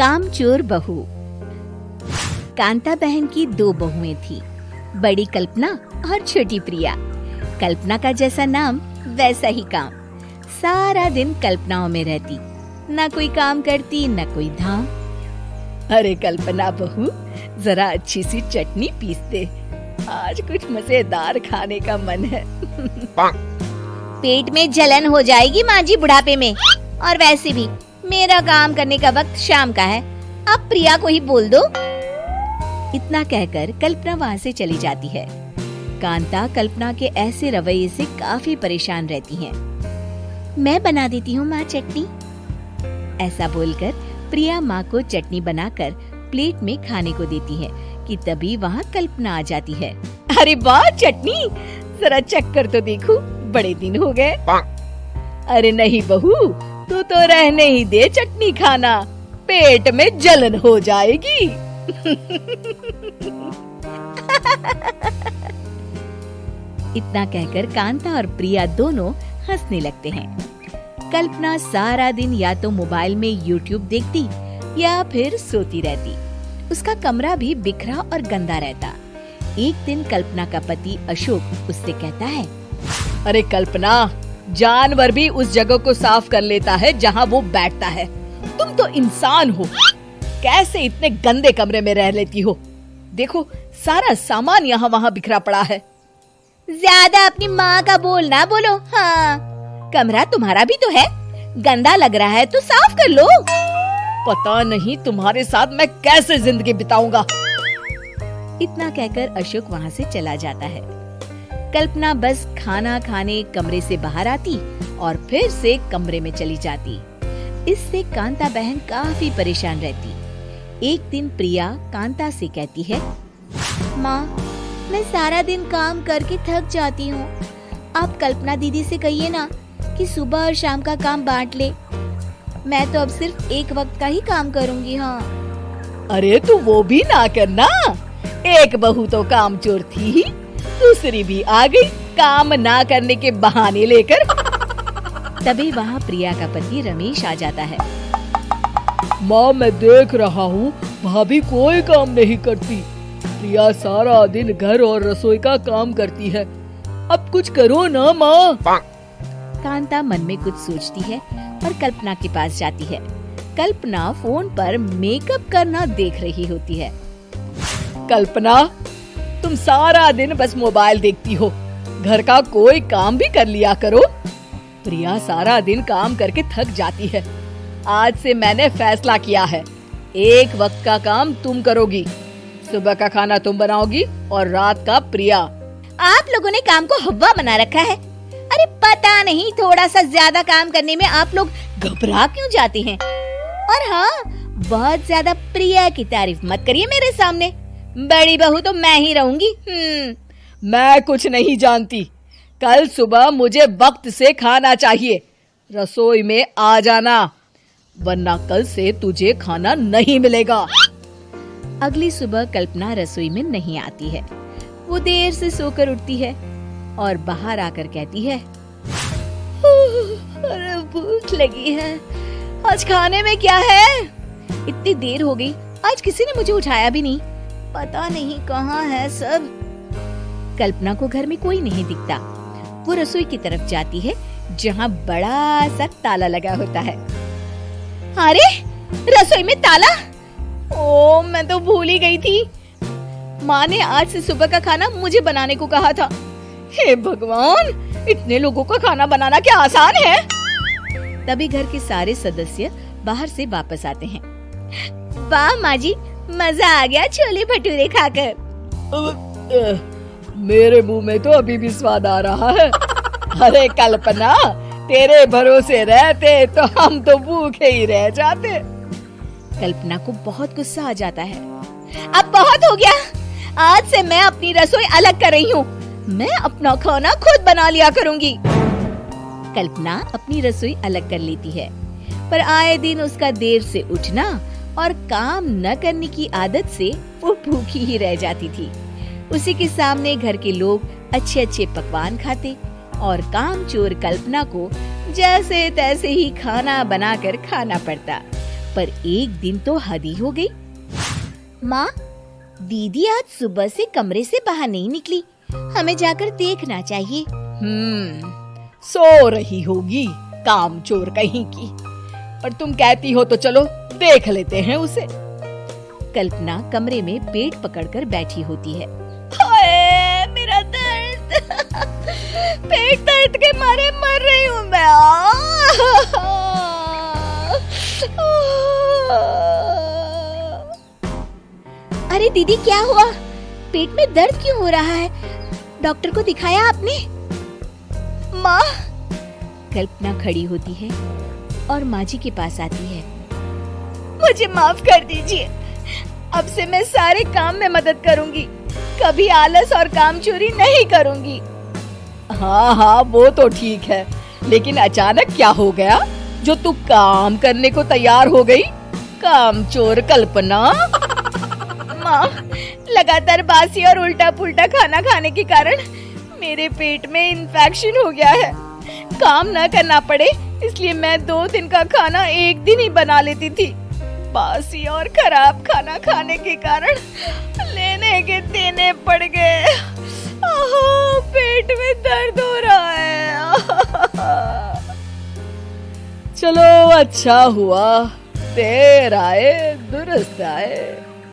कामचोर बहू। कांता बहन की दो बहुएं थी, बड़ी कल्पना और छोटी प्रिया। कल्पना का जैसा नाम वैसा ही काम। सारा दिन कल्पनाओं में रहती, ना कोई काम करती न कोई धाम। अरे कल्पना बहू, जरा अच्छी सी चटनी पीस दे, आज कुछ मजेदार खाने का मन है। पेट में जलन हो जाएगी माँ जी बुढ़ापे में, और वैसे भी मेरा काम करने का वक्त शाम का है, अब प्रिया को ही बोल दो। इतना कहकर कल्पना वहाँ से चली जाती है। कांता कल्पना के ऐसे रवैये से काफी परेशान रहती हैं। मैं बना देती हूँ माँ चटनी, ऐसा बोलकर प्रिया माँ को चटनी बनाकर प्लेट में खाने को देती है कि तभी वहाँ कल्पना आ जाती है। अरे वाह चटनी, जरा चख कर तो देखूं, बड़े दिन हो गए। अरे नहीं बहू, तू तो रहने ही दे चटनी खाना, पेट में जलन हो जाएगी। इतना कहकर कांता और प्रिया दोनों हंसने लगते हैं। कल्पना सारा दिन या तो मोबाइल में यूट्यूब देखती या फिर सोती रहती। उसका कमरा भी बिखरा और गंदा रहता। एक दिन कल्पना का पति अशोक उससे कहता है, अरे कल्पना, जानवर भी उस जगह को साफ कर लेता है जहाँ वो बैठता है, तुम तो इंसान हो, कैसे इतने गंदे कमरे में रह लेती हो? देखो सारा सामान यहाँ वहाँ बिखरा पड़ा है। ज्यादा अपनी माँ का बोल ना बोलो। हाँ, कमरा तुम्हारा भी तो है, गंदा लग रहा है तो साफ कर लो। पता नहीं तुम्हारे साथ मैं कैसे जिंदगी बिताऊंगा। इतना कहकर अशोक वहाँ से चला जाता है। कल्पना बस खाना खाने कमरे से बाहर आती और फिर से कमरे में चली जाती। इससे कांता बहन काफी परेशान रहती। एक दिन प्रिया कांता से कहती है, माँ, मैं सारा दिन काम करके थक जाती हूँ, आप कल्पना दीदी से कहिए ना कि सुबह और शाम का काम बांट ले। मैं तो अब सिर्फ एक वक्त का ही काम करूँगी। हाँ। अरे तू वो भी ना करना, एक बहू तो कामचोर थी ही, दूसरी भी आ गई काम ना करने के बहाने लेकर। तभी वहाँ प्रिया का पति रमेश आ जाता है। माँ, मैं देख रहा हूँ भाभी कोई काम नहीं करती, प्रिया सारा दिन घर और रसोई का काम करती है, अब कुछ करो ना माँ। कांता मन में कुछ सोचती है और कल्पना के पास जाती है। कल्पना फोन पर मेकअप करना देख रही होती है। कल्पना, तुम सारा दिन बस मोबाइल देखती हो, घर का कोई काम भी कर लिया करो। प्रिया सारा दिन काम करके थक जाती है। आज से मैंने फैसला किया है, एक वक्त का काम तुम करोगी, सुबह का खाना तुम बनाओगी और रात का प्रिया। आप लोगों ने काम को हव्वा बना रखा है। अरे पता नहीं थोड़ा सा ज्यादा काम करने में आप लोग घबरा क्यों जाते हैं। और हाँ, बहुत ज्यादा प्रिया की तारीफ मत करिए मेरे सामने, बड़ी बहू तो मैं ही रहूंगी। मैं कुछ नहीं जानती, कल सुबह मुझे वक्त से खाना चाहिए, रसोई में आ जाना, वरना कल से तुझे खाना नहीं मिलेगा। अगली सुबह कल्पना रसोई में नहीं आती है। वो देर से सोकर उठती है और बाहर आकर कहती है, अरे भूख लगी है, आज खाने में क्या है? इतनी देर हो गई, आज किसी ने मुझे उठाया भी नहीं, पता नहीं कहाँ है सब। कल्पना को घर में कोई नहीं दिखता। वो रसोई की तरफ जाती है जहाँ बड़ा सा ताला लगा होता है। अरे रसोई में ताला? ओ, मैं तो भूल ही गई थी। माँ ने आज से सुबह का खाना मुझे बनाने को कहा था। हे भगवान, इतने लोगों का खाना बनाना क्या आसान है? तभी घर के सारे सदस्य बाहर से वापस आते हैं। वाह माँ जी, मजा आ गया छोले भटूरे खाकर। मेरे मुंह में तो अभी भी स्वाद आ रहा है। अरे कल्पना, तेरे भरोसे रहते तो हम तो भूखे ही रह जाते। कल्पना को बहुत गुस्सा आ जाता है। अब बहुत हो गया, आज से मैं अपनी रसोई अलग कर रही हूँ, मैं अपना खाना खुद बना लिया करूँगी। कल्पना अपनी रसोई अलग कर लेती है, पर आए दिन उसका देर से उठना और काम न करने की आदत से वो भूखी ही रह जाती थी। उसी के सामने घर के लोग अच्छे अच्छे पकवान खाते और कामचोर कल्पना को जैसे तैसे ही खाना बनाकर खाना पड़ता। पर एक दिन तो हद ही हो गई। माँ, दीदी आज सुबह से कमरे से बाहर नहीं निकली, हमें जाकर देखना चाहिए। सो रही होगी कामचोर कहीं की, पर तुम कहती हो तो चलो देख लेते हैं उसे। कल्पना कमरे में पेट पकड़कर बैठी होती है। हाय, मेरा दर्द पेट दर्द के मारे मर रही हूँ मैं। अरे दीदी, क्या हुआ? पेट में दर्द क्यों हो रहा है? डॉक्टर को दिखाया आपने? माँ, कल्पना खड़ी होती है और माँ जी के पास आती है। मुझे माफ कर दीजिए, अब से मैं सारे काम में मदद करूंगी, कभी आलस और काम चोरी नहीं करूंगी। हाँ, वो तो ठीक है, लेकिन अचानक क्या हो गया जो तू काम करने को तैयार हो गई? कामचोर कल्पना। माँ, लगातार बासी और उल्टा पुल्टा खाना खाने के कारण मेरे पेट में इन्फेक्शन हो गया है। काम न करना पड़े इसलिए मैं 2 दिन का खाना एक दिन ही बना लेती थी। बासी और खराब खाना खाने के कारण लेने के देने पड़ गए। पेट में दर्द हो रहा है। चलो अच्छा हुआ, देर आए दुरुस्त आए।